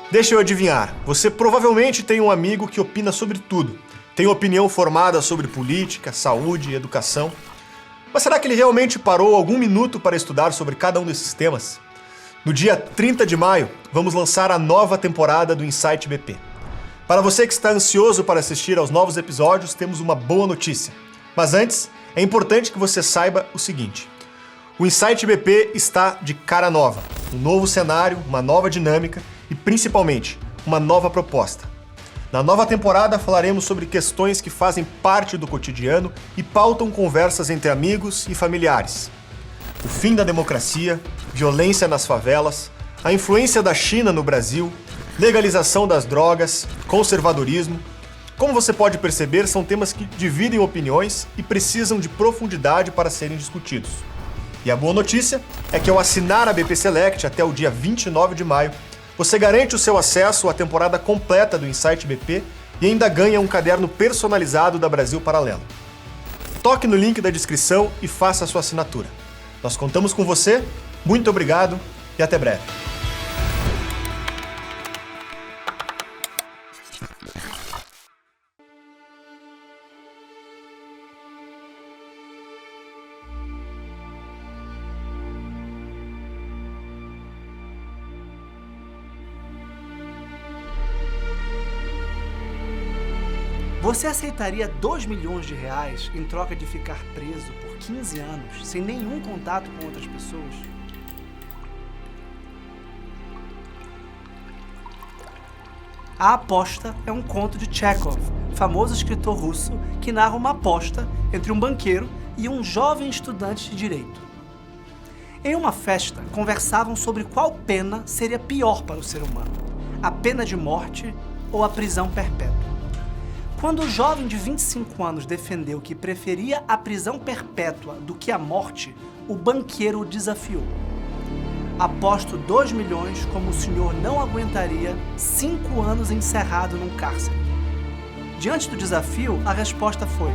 Deixa eu adivinhar, você provavelmente tem um amigo que opina sobre tudo. Tem opinião formada sobre política, saúde e educação. Mas será que ele realmente parou algum minuto para estudar sobre cada um desses temas? No dia 30 de maio, vamos lançar a nova temporada do Insight BP. Para você que está ansioso para assistir aos novos episódios, temos uma boa notícia. Mas antes, é importante que você saiba o seguinte: o Insight BP está de cara nova, um novo cenário, uma nova dinâmica e, principalmente, uma nova proposta. Na nova temporada falaremos sobre questões que fazem parte do cotidiano e pautam conversas entre amigos e familiares. O fim da democracia, violência nas favelas, a influência da China no Brasil, legalização das drogas, conservadorismo. Como você pode perceber, são temas que dividem opiniões e precisam de profundidade para serem discutidos. E a boa notícia é que ao assinar a BP Select até o dia 29 de maio, você garante o seu acesso à temporada completa do Insight BP e ainda ganha um caderno personalizado da Brasil Paralelo. Toque no link da descrição e faça a sua assinatura. Nós contamos com você, muito obrigado e até breve. Você aceitaria 2 milhões de reais em troca de ficar preso por 15 anos, sem nenhum contato com outras pessoas? A Aposta é um conto de Chekhov, famoso escritor russo que narra uma aposta entre um banqueiro e um jovem estudante de direito. Em uma festa, conversavam sobre qual pena seria pior para o ser humano, a pena de morte ou a prisão perpétua. Quando o jovem de 25 anos defendeu que preferia a prisão perpétua do que a morte, o banqueiro o desafiou. Aposto 2 milhões como o senhor não aguentaria 5 anos encerrado num cárcere. Diante do desafio, a resposta foi: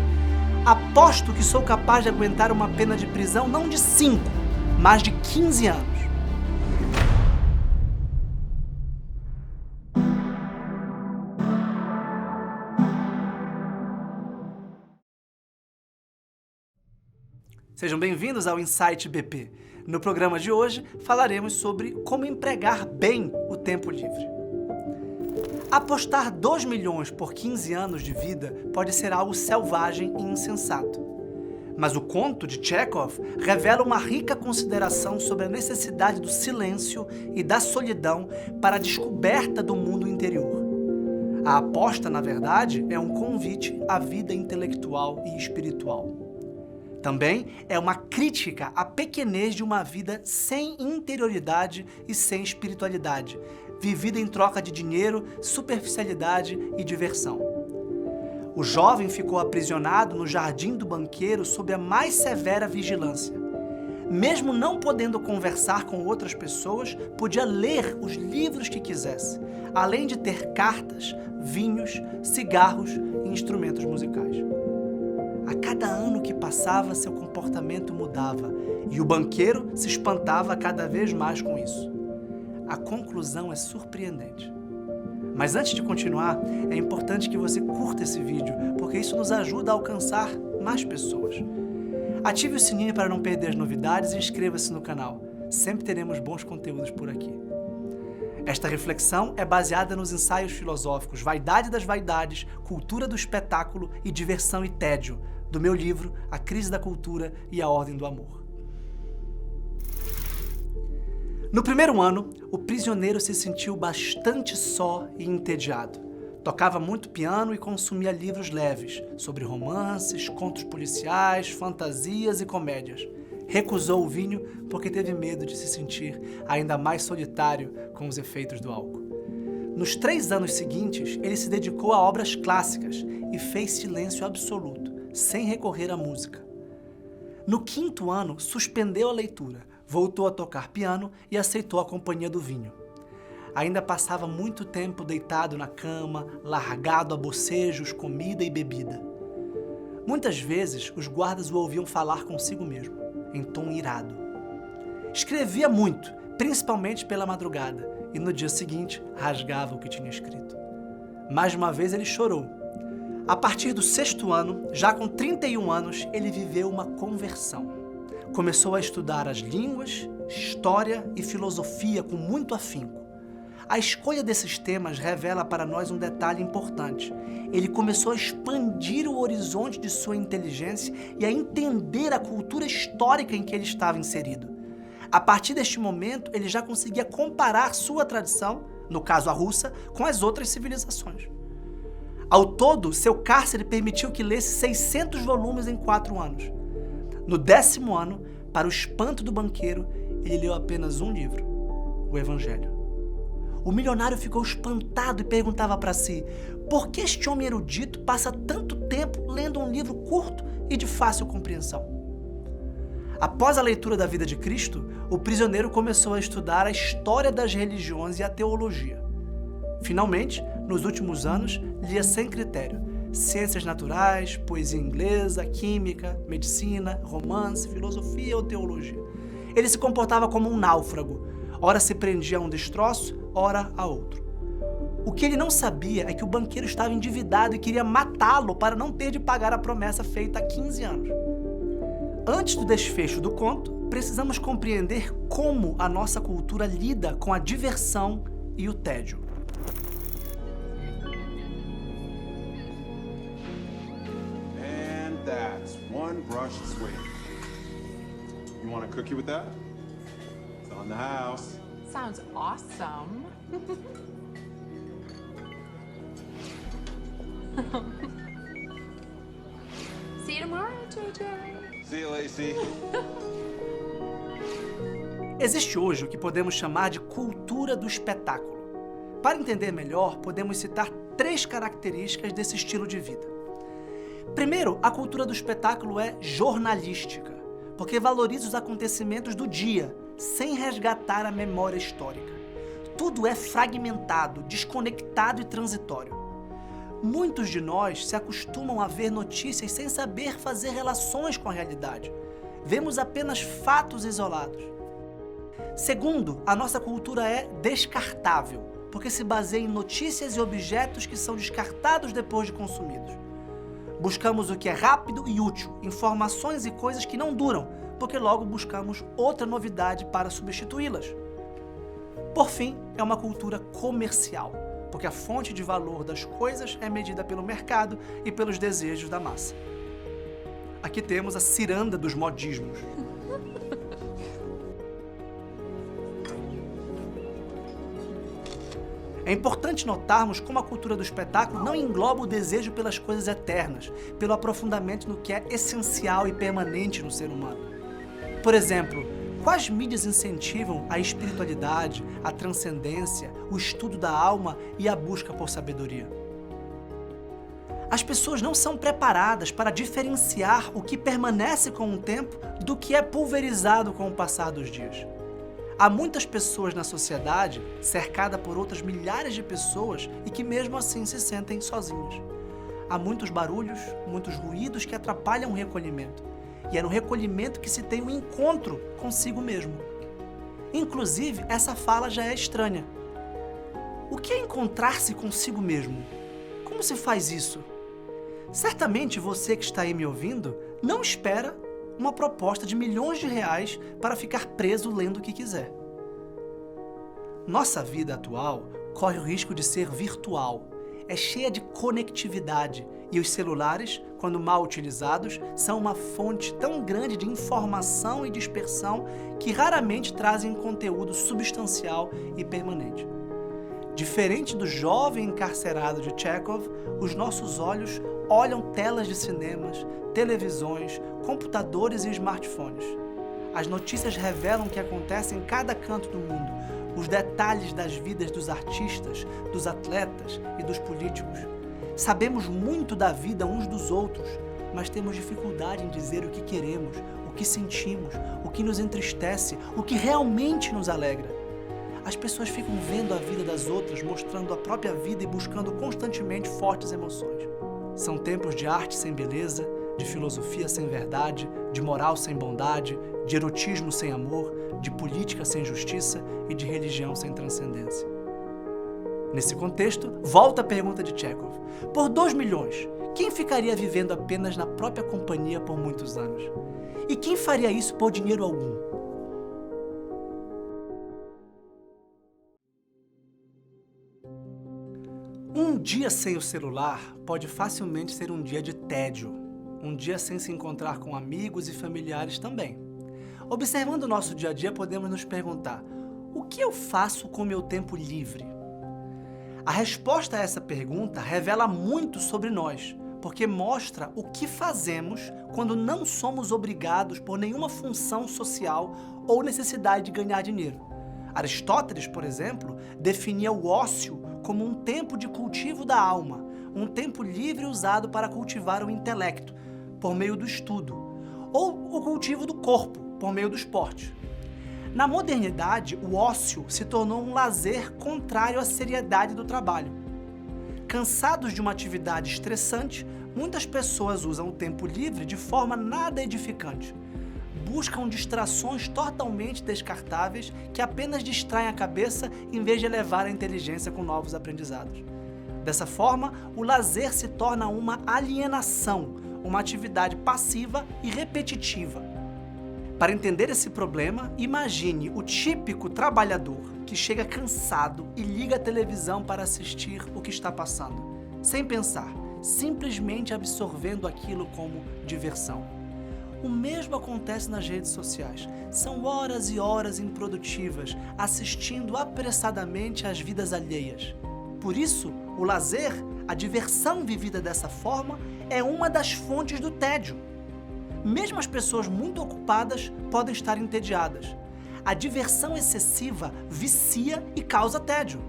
aposto que sou capaz de aguentar uma pena de prisão não de 5, mas de 15 anos. Sejam bem-vindos ao Insight BP. No programa de hoje, falaremos sobre como empregar bem o tempo livre. Apostar 2 milhões por 15 anos de vida pode ser algo selvagem e insensato. Mas o conto de Chekhov revela uma rica consideração sobre a necessidade do silêncio e da solidão para a descoberta do mundo interior. A aposta, na verdade, é um convite à vida intelectual e espiritual. Também é uma crítica à pequenez de uma vida sem interioridade e sem espiritualidade, vivida em troca de dinheiro, superficialidade e diversão. O jovem ficou aprisionado no jardim do banqueiro sob a mais severa vigilância. Mesmo não podendo conversar com outras pessoas, podia ler os livros que quisesse, além de ter cartas, vinhos, cigarros e instrumentos musicais. A cada ano que passava, seu comportamento mudava e o banqueiro se espantava cada vez mais com isso. A conclusão é surpreendente. Mas antes de continuar, é importante que você curta esse vídeo, porque isso nos ajuda a alcançar mais pessoas. Ative o sininho para não perder as novidades e inscreva-se no canal. Sempre teremos bons conteúdos por aqui. Esta reflexão é baseada nos ensaios filosóficos Vaidade das Vaidades, Cultura do Espetáculo e Diversão e Tédio, do meu livro A Crise da Cultura e a Ordem do Amor. No primeiro ano, o prisioneiro se sentiu bastante só e entediado. Tocava muito piano e consumia livros leves, sobre romances, contos policiais, fantasias e comédias. Recusou o vinho porque teve medo de se sentir ainda mais solitário com os efeitos do álcool. Nos 3 anos seguintes, ele se dedicou a obras clássicas e fez silêncio absoluto, sem recorrer à música. No 5º ano, suspendeu a leitura, voltou a tocar piano e aceitou a companhia do vinho. Ainda passava muito tempo deitado na cama, largado a bocejos, comida e bebida. Muitas vezes, os guardas o ouviam falar consigo mesmo, em tom irado. Escrevia muito, principalmente pela madrugada, e no dia seguinte rasgava o que tinha escrito. Mais uma vez ele chorou. A partir do 6º ano, já com 31 anos, ele viveu uma conversão. Começou a estudar as línguas, história e filosofia com muito afinco. A escolha desses temas revela para nós um detalhe importante. Ele começou a expandir o horizonte de sua inteligência e a entender a cultura histórica em que ele estava inserido. A partir deste momento, ele já conseguia comparar sua tradição, no caso a russa, com as outras civilizações. Ao todo, seu cárcere permitiu que lesse 600 volumes em 4 anos. No 10º ano, para o espanto do banqueiro, ele leu apenas um livro, o Evangelho. O milionário ficou espantado e perguntava para si: por que este homem erudito passa tanto tempo lendo um livro curto e de fácil compreensão? Após a leitura da vida de Cristo, o prisioneiro começou a estudar a história das religiões e a teologia. Finalmente, nos últimos anos, lia sem critério ciências naturais, poesia inglesa, química, medicina, romance, filosofia ou teologia. Ele se comportava como um náufrago. Ora se prendia a um destroço, ora a outro. O que ele não sabia é que o banqueiro estava endividado e queria matá-lo para não ter de pagar a promessa feita há 15 anos. Antes do desfecho do conto, precisamos compreender como a nossa cultura lida com a diversão e o tédio. And that's one brush sweep. You want a cookie with that? It's on the house. Sounds awesome. See you tomorrow, JJ. See you, Lacey. Existe hoje o que podemos chamar de cultura do espetáculo. Para entender melhor, podemos citar 3 características desse estilo de vida. Primeiro, a cultura do espetáculo é jornalística, porque valoriza os acontecimentos do dia, sem resgatar a memória histórica. Tudo é fragmentado, desconectado e transitório. Muitos de nós se acostumam a ver notícias sem saber fazer relações com a realidade. Vemos apenas fatos isolados. Segundo, a nossa cultura é descartável, porque se baseia em notícias e objetos que são descartados depois de consumidos. Buscamos o que é rápido e útil, informações e coisas que não duram, porque logo buscamos outra novidade para substituí-las. Por fim, é uma cultura comercial, porque a fonte de valor das coisas é medida pelo mercado e pelos desejos da massa. Aqui temos a ciranda dos modismos. É importante notarmos como a cultura do espetáculo não engloba o desejo pelas coisas eternas, pelo aprofundamento no que é essencial e permanente no ser humano. Por exemplo, quais mídias incentivam a espiritualidade, a transcendência, o estudo da alma e a busca por sabedoria? As pessoas não são preparadas para diferenciar o que permanece com o tempo do que é pulverizado com o passar dos dias. Há muitas pessoas na sociedade, cercada por outras milhares de pessoas e que mesmo assim se sentem sozinhas. Há muitos barulhos, muitos ruídos que atrapalham o recolhimento. E é no recolhimento que se tem um encontro consigo mesmo. Inclusive, essa fala já é estranha. O que é encontrar-se consigo mesmo? Como se faz isso? Certamente você que está aí me ouvindo não espera uma proposta de milhões de reais para ficar preso lendo o que quiser. Nossa vida atual corre o risco de ser virtual, é cheia de conectividade e os celulares, quando mal utilizados, são uma fonte tão grande de informação e dispersão que raramente trazem conteúdo substancial e permanente. Diferente do jovem encarcerado de Chekhov, os nossos olhos olham telas de cinemas, televisões, computadores e smartphones. As notícias revelam o que acontece em cada canto do mundo, os detalhes das vidas dos artistas, dos atletas e dos políticos. Sabemos muito da vida uns dos outros, mas temos dificuldade em dizer o que queremos, o que sentimos, o que nos entristece, o que realmente nos alegra. As pessoas ficam vendo a vida das outras, mostrando a própria vida e buscando constantemente fortes emoções. São tempos de arte sem beleza, de filosofia sem verdade, de moral sem bondade, de erotismo sem amor, de política sem justiça e de religião sem transcendência. Nesse contexto, volta a pergunta de Chekhov. Por 2 milhões, quem ficaria vivendo apenas na própria companhia por muitos anos? E quem faria isso por dinheiro algum? Um dia sem o celular pode facilmente ser um dia de tédio. Um dia sem se encontrar com amigos e familiares também. Observando o nosso dia a dia, podemos nos perguntar: o que eu faço com meu tempo livre? A resposta a essa pergunta revela muito sobre nós, porque mostra o que fazemos quando não somos obrigados por nenhuma função social ou necessidade de ganhar dinheiro. Aristóteles, por exemplo, definia o ócio como um tempo de cultivo da alma, um tempo livre usado para cultivar o intelecto, por meio do estudo, ou o cultivo do corpo, por meio do esporte. Na modernidade, o ócio se tornou um lazer contrário à seriedade do trabalho. Cansados de uma atividade estressante, muitas pessoas usam o tempo livre de forma nada edificante. Buscam distrações totalmente descartáveis que apenas distraem a cabeça em vez de elevar a inteligência com novos aprendizados. Dessa forma, o lazer se torna uma alienação, uma atividade passiva e repetitiva. Para entender esse problema, imagine o típico trabalhador que chega cansado e liga a televisão para assistir o que está passando, sem pensar, simplesmente absorvendo aquilo como diversão. O mesmo acontece nas redes sociais. São horas e horas improdutivas, assistindo apressadamente às vidas alheias. Por isso, o lazer, a diversão vivida dessa forma, é uma das fontes do tédio. Mesmo as pessoas muito ocupadas podem estar entediadas. A diversão excessiva vicia e causa tédio.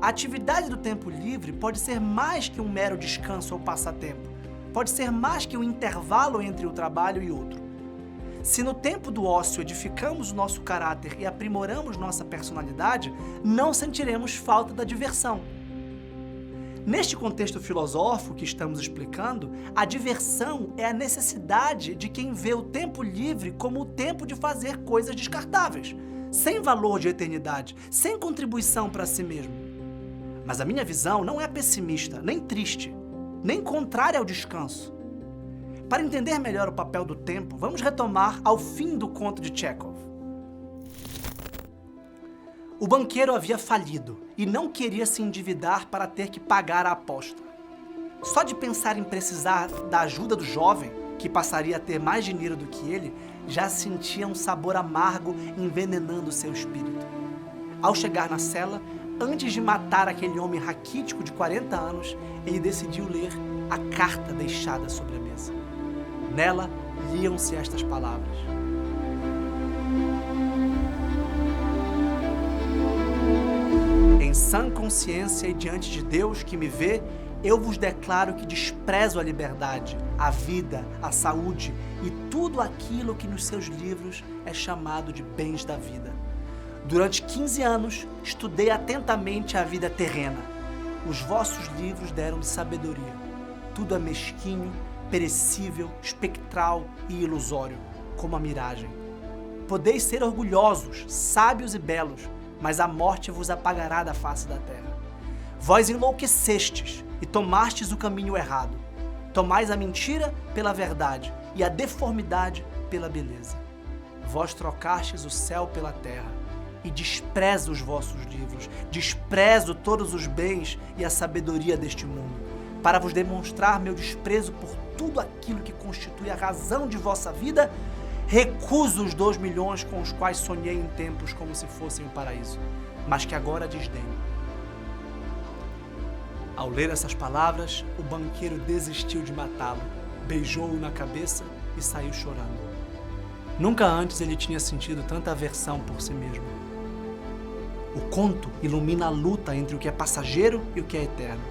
A atividade do tempo livre pode ser mais que um mero descanso ou passatempo. Pode ser mais que um intervalo entre o trabalho e outro. Se no tempo do ócio edificamos o nosso caráter e aprimoramos nossa personalidade, não sentiremos falta da diversão. Neste contexto filosófico que estamos explicando, a diversão é a necessidade de quem vê o tempo livre como o tempo de fazer coisas descartáveis, sem valor de eternidade, sem contribuição para si mesmo. Mas a minha visão não é pessimista, nem triste, nem contrária ao descanso. Para entender melhor o papel do tempo, vamos retomar ao fim do conto de Chekhov. O banqueiro havia falido e não queria se endividar para ter que pagar a aposta. Só de pensar em precisar da ajuda do jovem, que passaria a ter mais dinheiro do que ele, já sentia um sabor amargo envenenando seu espírito. Ao chegar na cela, antes de matar aquele homem raquítico de 40 anos, ele decidiu ler a carta deixada sobre a mesa. Nela, liam-se estas palavras: em sã consciência e diante de Deus que me vê, eu vos declaro que desprezo a liberdade, a vida, a saúde e tudo aquilo que nos seus livros é chamado de bens da vida. Durante 15 anos, estudei atentamente a vida terrena. Os vossos livros deram-me sabedoria. Tudo é mesquinho, perecível, espectral e ilusório, como a miragem. Podeis ser orgulhosos, sábios e belos, mas a morte vos apagará da face da terra. Vós enlouquecestes e tomastes o caminho errado. Tomais a mentira pela verdade e a deformidade pela beleza. Vós trocastes o céu pela terra e desprezo os vossos livros, desprezo todos os bens e a sabedoria deste mundo, para vos demonstrar meu desprezo por tudo aquilo que constitui a razão de vossa vida. Recuso os 2 milhões com os quais sonhei em tempos como se fossem o paraíso, mas que agora desdenho. Ao ler essas palavras, o banqueiro desistiu de matá-lo, beijou-o na cabeça e saiu chorando. Nunca antes ele tinha sentido tanta aversão por si mesmo. O conto ilumina a luta entre o que é passageiro e o que é eterno.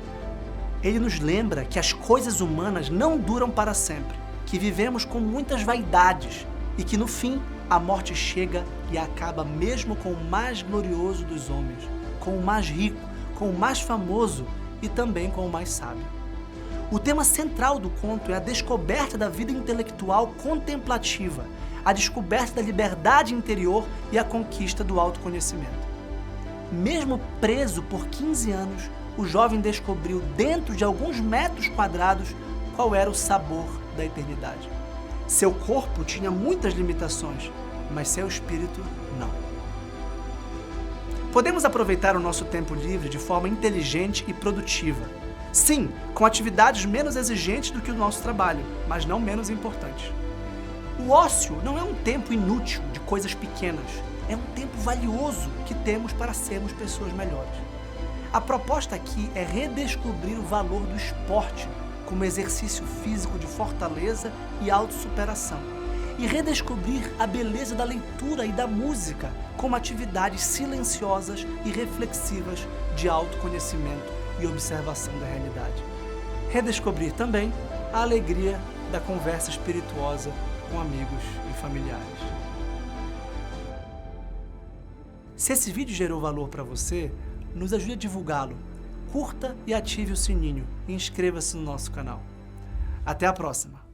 Ele nos lembra que as coisas humanas não duram para sempre, que vivemos com muitas vaidades e que no fim a morte chega e acaba mesmo com o mais glorioso dos homens, com o mais rico, com o mais famoso e também com o mais sábio. O tema central do conto é a descoberta da vida intelectual contemplativa, a descoberta da liberdade interior e a conquista do autoconhecimento. Mesmo preso por 15 anos, o jovem descobriu dentro de alguns metros quadrados qual era o sabor da eternidade. Seu corpo tinha muitas limitações, mas seu espírito não. Podemos aproveitar o nosso tempo livre de forma inteligente e produtiva. Sim, com atividades menos exigentes do que o nosso trabalho, mas não menos importantes. O ócio não é um tempo inútil de coisas pequenas, é um tempo valioso que temos para sermos pessoas melhores. A proposta aqui é redescobrir o valor do esporte como exercício físico de fortaleza e autossuperação, e redescobrir a beleza da leitura e da música como atividades silenciosas e reflexivas de autoconhecimento e observação da realidade. Redescobrir também a alegria da conversa espirituosa com amigos e familiares. Se esse vídeo gerou valor para você, nos ajude a divulgá-lo. Curta e ative o sininho e inscreva-se no nosso canal. Até a próxima!